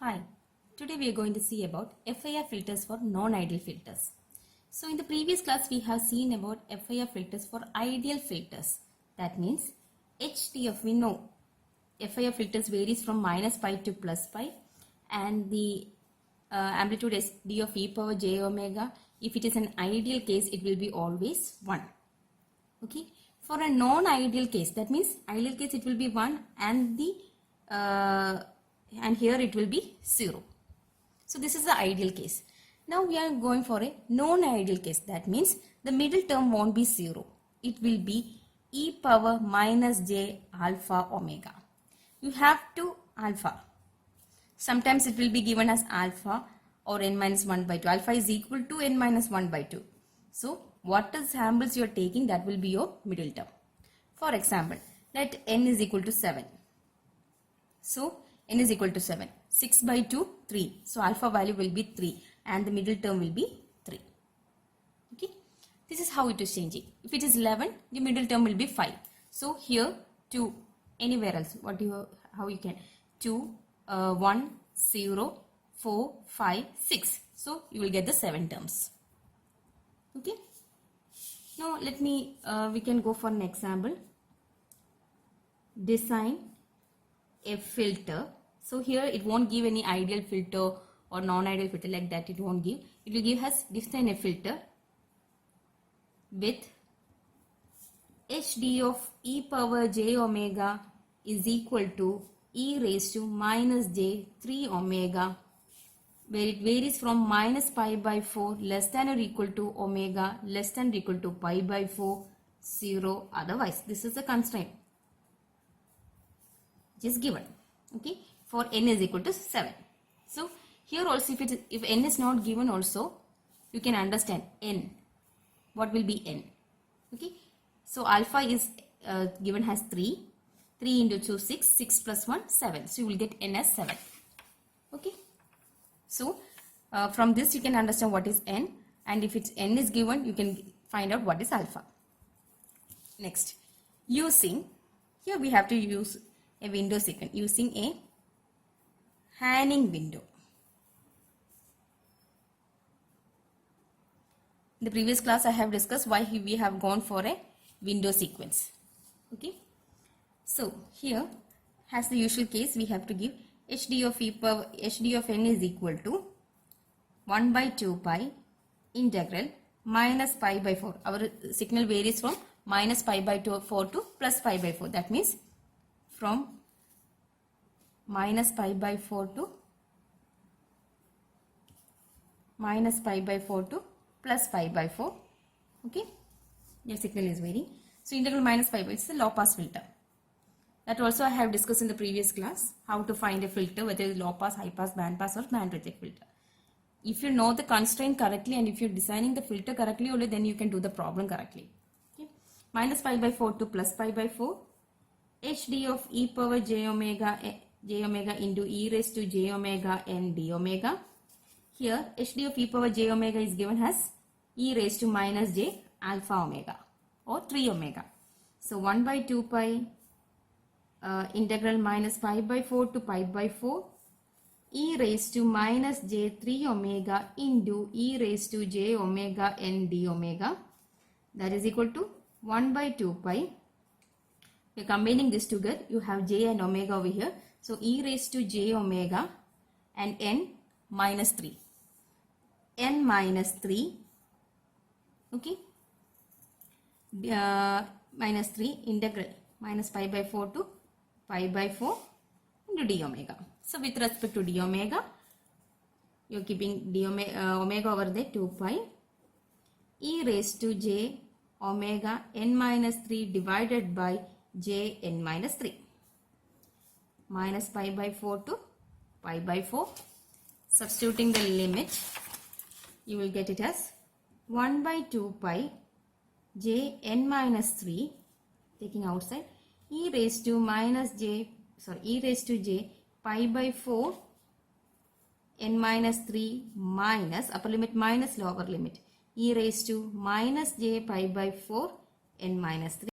Hi, today we are going to see about FIR filters for non-ideal filters. So in the previous class we have seen about FIR filters for ideal filters. That means HDF, we know FIR filters varies from minus pi to plus pi and the amplitude is d of e power j omega. If it is an ideal case, it will be always 1. Okay. For a non-ideal case, that means ideal case it will be 1 and the and here it will be 0. So this is the ideal case. Now we are going for a non-ideal case. That means the middle term won't be 0. It will be e power minus j alpha omega. You have to alpha. Sometimes it will be given as alpha or n minus 1 by 2. Alpha is equal to n minus 1 by 2. So what is samples you are taking, that will be your middle term. For example, let n is equal to 7. So n is equal to 7. 6 by 2, 3. So alpha value will be 3 and the middle term will be 3. Okay. This is how it is changing. If it is 11, the middle term will be 5. So here 2, anywhere else, how you can, 2, 1, 0, 4, 5, 6. So you will get the 7 terms. Okay. Now let me, we can go for an example. Design a filter. So here it won't give any ideal filter or non-ideal filter, like that it won't give. It will give us design a filter with HD of e power j omega is equal to e raised to minus j 3 omega, where it varies from minus pi by 4 less than or equal to omega less than or equal to pi by 4, 0 otherwise. This is the constraint which is given. Okay, for n is equal to 7. So here also if n is not given also, you can understand n. What will be n? Okay, so alpha is given as 3. 3 into 2, 6. 6 plus 1, 7. So you will get n as 7. Okay. So from this you can understand what is n, and if it's n is given, you can find out what is alpha. Next, using, here we have to use a window sequence using a Hanning window. In the previous class I have discussed why we have gone for a window sequence. Okay. So here, as the usual case, we have to give HD of e power, HD of n is equal to 1 by 2 pi integral minus pi by 4. Our signal varies from minus pi by 4 to plus pi by 4. That means from minus pi by 4 to minus pi by 4 to plus pi by 4. Okay, your signal is varying. So integral minus pi by, it's a low pass filter. That also I have discussed in the previous class, how to find a filter, whether it's low pass, high pass, band pass or band reject filter. If you know the constraint correctly and if you're designing the filter correctly only, then you can do the problem correctly. Okay. Minus pi by 4 to plus pi by 4. HD of e power j omega into e raised to j omega n d omega. Here HD of e power j omega is given as e raised to minus j alpha omega or 3 omega. So 1 by 2 pi integral minus pi by 4 to pi by 4 e raised to minus j 3 omega into e raised to j omega n d omega, that is equal to 1 by 2 pi. We are combining this together, you have j and omega over here. So e raised to j omega and n minus 3. N minus 3. Okay. Minus 3 integral minus pi by 4 to pi by 4 into d omega. So with respect to d omega, you are keeping d omega over there 2 pi e raised to j omega n minus 3 divided by j n minus 3 minus pi by 4 to pi by 4. Substituting the limit, you will get it as 1 by 2 pi j n minus 3, taking outside, e raised to j pi by 4 n minus 3 minus upper limit minus lower limit e raised to minus j pi by 4 n minus 3,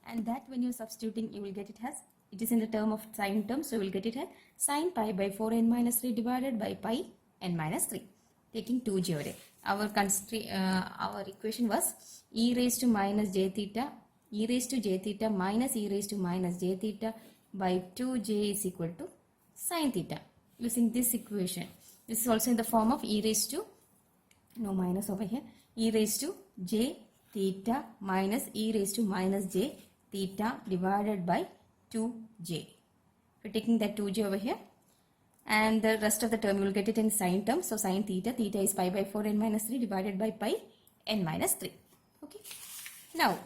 and that when you are substituting you will get it as It is in the term of sine term, so we will get it as sine pi by 4 n minus 3 divided by pi n minus 3. Taking 2j over. Our equation was e raised to minus j theta, e raised to j theta minus e raised to minus j theta by 2j is equal to sine theta. Using this equation, this is also in the form of e raised to, no minus over here, e raised to j theta minus e raised to minus j theta divided by 2j. We're taking that 2j over here, and the rest of the term you will get it in sine term. So sine theta, theta is pi by 4 n minus 3 divided by pi n minus 3. Okay. Now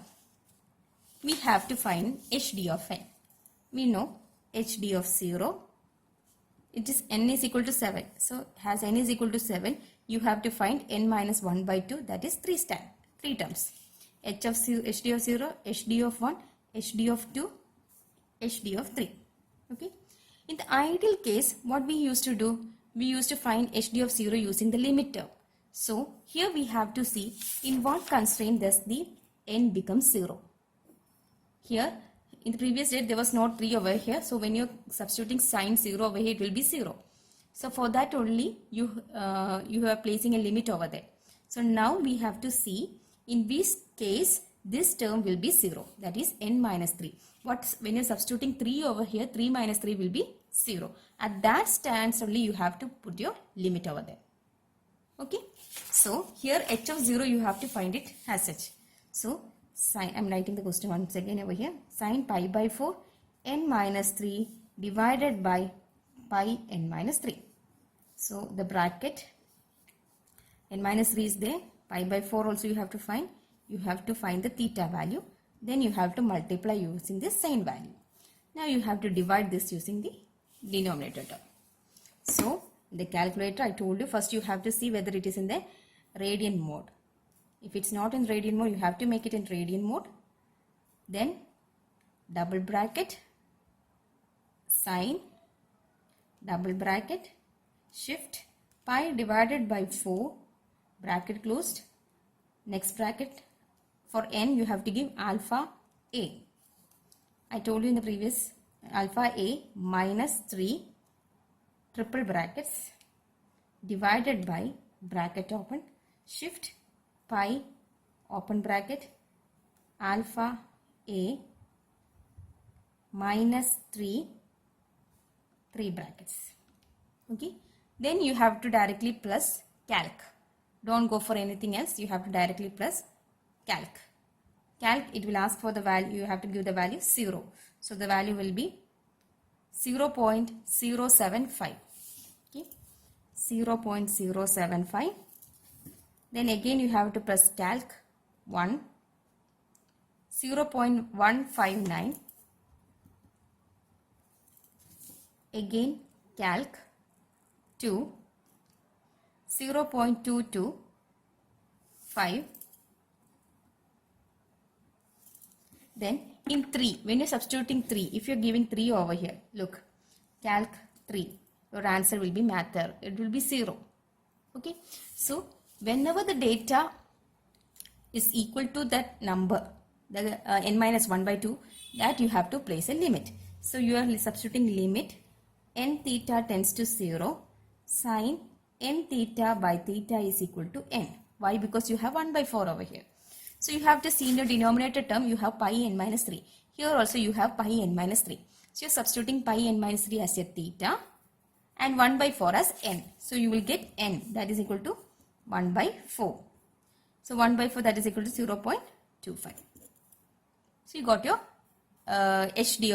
we have to find hd of n. We know hd of 0, it is n is equal to 7. So as n is equal to 7, you have to find n minus 1 by 2, that is 3 terms. hd of 0, hd of 1, hd of 2, hd of 3. Okay. In the ideal case, what we used to do, we used to find hd of 0 using the limit term. So here we have to see in what constraint does the n become 0. Here in the previous date there was not 3 over here, so when you're substituting sine 0 over here, it will be 0. So for that only you are placing a limit over there. So now we have to see in this case this term will be 0, that is n minus 3. When you're substituting 3 over here, 3 minus 3 will be 0. At that stance only you have to put your limit over there. Okay. So here h of 0 you have to find it as such. So I'm writing the question once again over here. Sine pi by 4 n minus 3 divided by pi n minus 3. So the bracket n minus 3 is there. Pi by 4 also you have to find. You have to find the theta value. Then you have to multiply using the sine value. Now you have to divide this using the denominator term. So the calculator, I told you, first you have to see whether it is in the radian mode. If it's not in radian mode, you have to make it in radian mode. Then double bracket, sine, double bracket, shift, pi divided by 4, bracket closed. Next bracket, for n you have to give alpha a. I told you in the previous, alpha a minus 3, triple brackets, divided by, bracket open, shift, pi, open bracket, alpha a minus 3, 3 brackets. Okay. Then you have to directly plus calc. Don't go for anything else. You have to directly plus calc. Calc, it will ask for the value. You have to give the value 0. So the value will be 0.075. Okay. 0.075. Then again you have to press calc 1. 0.159. Again calc 2. 0.225. Then in 3, when you're substituting 3, if you're giving 3 over here, look, calc 3, your answer will be math error. It will be 0. Okay. So whenever the data is equal to that number, the n minus 1 by 2, that you have to place a limit. So you are substituting limit n theta tends to 0, sine n theta by theta is equal to n. Why? Because you have 1 by 4 over here. So you have to see in the denominator term you have pi n minus 3. Here also you have pi n minus 3. So you are substituting pi n minus 3 as a theta and 1 by 4 as n. So you will get n, that is equal to 1 by 4. So 1 by 4, that is equal to 0.25. So you got your hd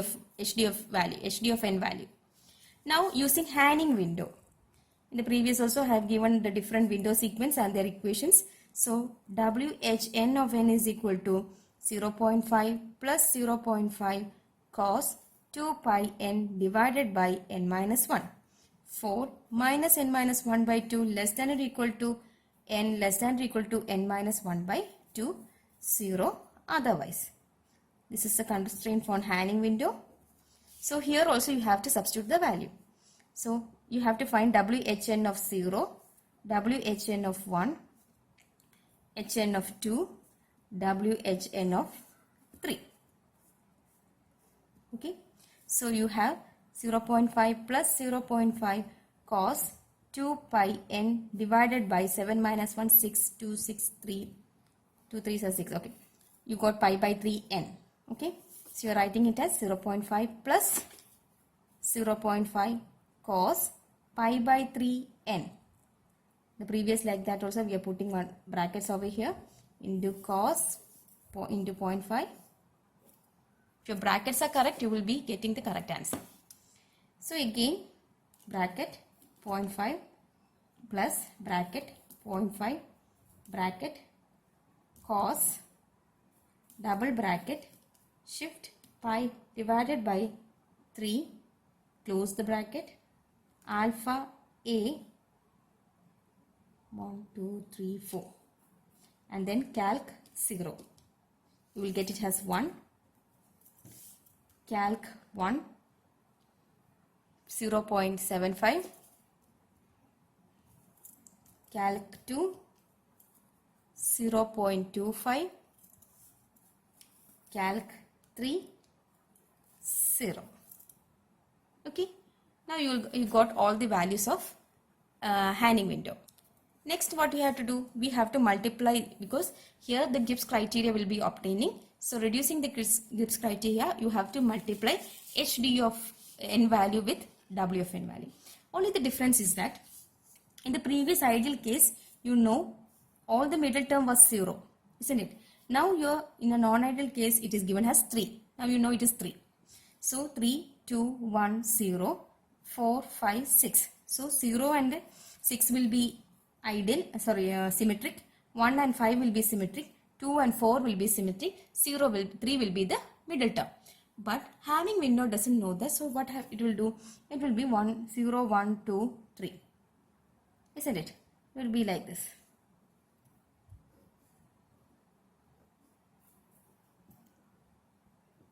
of value, hd of n value. Now using Hanning window. In the previous also I have given the different window sequence and their equations. So Whn of n is equal to 0.5 plus 0.5 cos 2 pi n divided by n minus 1. 4 minus n minus 1 by 2 less than or equal to n less than or equal to n minus 1 by 2, 0 otherwise. This is the constraint for Hanning window. So here also you have to substitute the value. So you have to find Whn of 0, Whn of 1, Hn of 2, Whn of 3. Okay. So you have 0.5 plus 0.5 cos 2 pi n divided by 7 minus 1, 6, 2, 6, 3, 2, 3 is 6. Okay. You got pi by 3 n. Okay. So you are writing it as 0.5 plus 0.5 cos pi by 3 n. The previous like that also we are putting one brackets over here into cos into 0.5. If your brackets are correct, you will be getting the correct answer. So again bracket 0.5 plus bracket 0.5 bracket cos double bracket shift pi divided by 3, close the bracket, alpha a 1, 2, 3, 4 and then calc 0. You will get it as 1, calc 1, 0.75, calc 2, 0.25, calc 3, 0. Okay. Now you got all the values of Hanning window. Next what we have to do, we have to multiply because here the Gibbs criteria will be obtaining. So reducing the Gibbs criteria, you have to multiply HD of n value with W of n value. Only the difference is that in the previous ideal case, you know all the middle term was 0, isn't it? Now you're in a non-ideal case, it is given as 3. Now you know it is 3. So 3, 2, 1, 0, 4, 5, 6. So 0 and 6 will be ideal, symmetric. 1 and 5 will be symmetric. 2 and 4 will be symmetric. 3 will be the middle term. But Hanning window doesn't know that. So what it will do? It will be 1, 0, 1, 2, 3. Isn't it? It will be like this.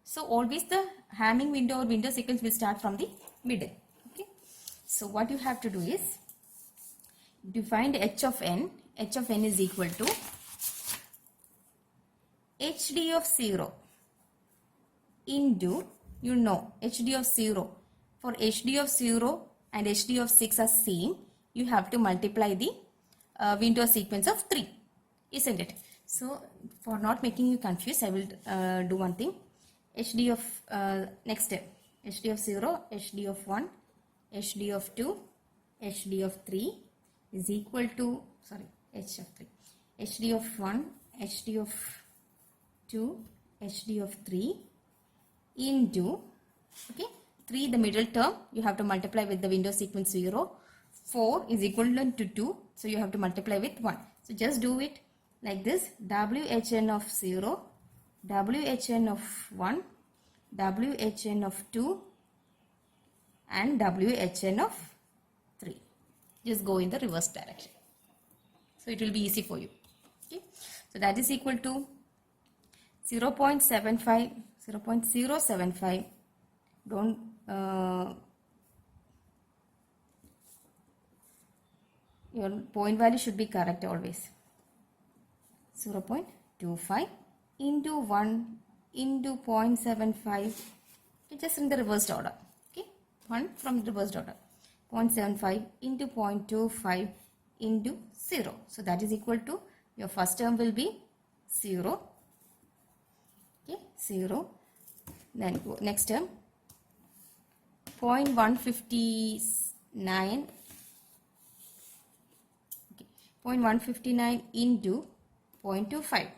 So always the Hamming window or window sequence will start from the middle. Okay. So what you have to do is define h of n. H of n is equal to HD of 0 into, you know, HD of 0. For HD of 0 and HD of 6 are same, you have to multiply the window sequence of 3, isn't it? So for not making you confused, I will do one thing. HD of next step, HD of 0, HD of 1, HD of 2, HD of 3 is equal to, H of 3, HD of 1, HD of 2, HD of 3 into, okay, 3 the middle term, you have to multiply with the window sequence 0, 4 is equivalent to 2, so you have to multiply with 1. So just do it like this, WHN of 0, WHN of 1, WHN of 2 and WHN of 3. Just go in the reverse direction. So it will be easy for you. Okay. So that is equal to 0.075. Don't your point value should be correct always. 0.25 into 1 into 0.75. Just in the reversed order. Okay, 1 from the reversed order. 0.75 into 0.25 into 0. So that is equal to, your first term will be 0. Okay, 0. Then next term 0.159. Okay, 0.159 into 0.25.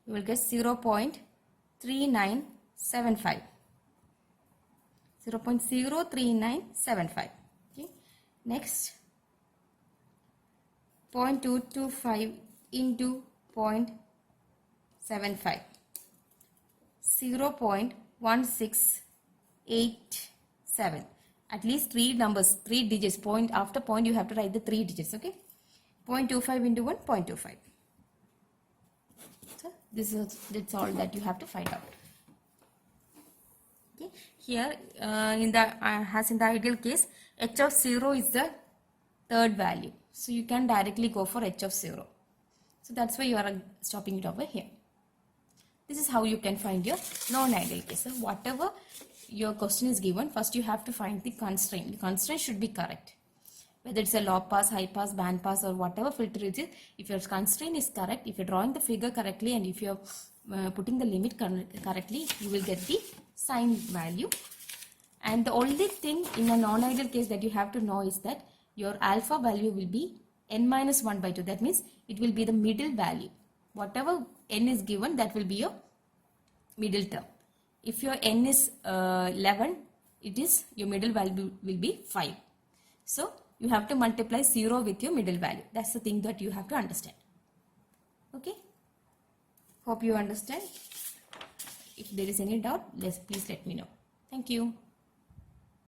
You will get 0.3975. 0.03975. Okay. Next 0.225 into 0.75. 0.1687. At least 3 numbers, 3 digits. Point after point you have to write the 3 digits. Okay. 0.25 into 1, 0.25. So that's all that you have to find out. Okay. Here in the as in the ideal case, h of 0 is the third value. So you can directly go for h of 0. So that's why you are stopping it over here. This is how you can find your non-ideal case. So whatever your question is given, first you have to find the constraint. The constraint should be correct. Whether it's a low pass, high pass, band pass, or whatever filter it is, if your constraint is correct, if you're drawing the figure correctly, and if you're putting the limit correctly, you will get the sign value. And the only thing in a non-ideal case that you have to know is that your alpha value will be n minus 1 by 2. That means it will be the middle value. Whatever n is given, that will be your middle term. If your n is 11, it is your middle value will be 5. So you have to multiply 0 with your middle value. That's the thing that you have to understand. Okay. Hope you understand. If there is any doubt, please let me know. Thank you.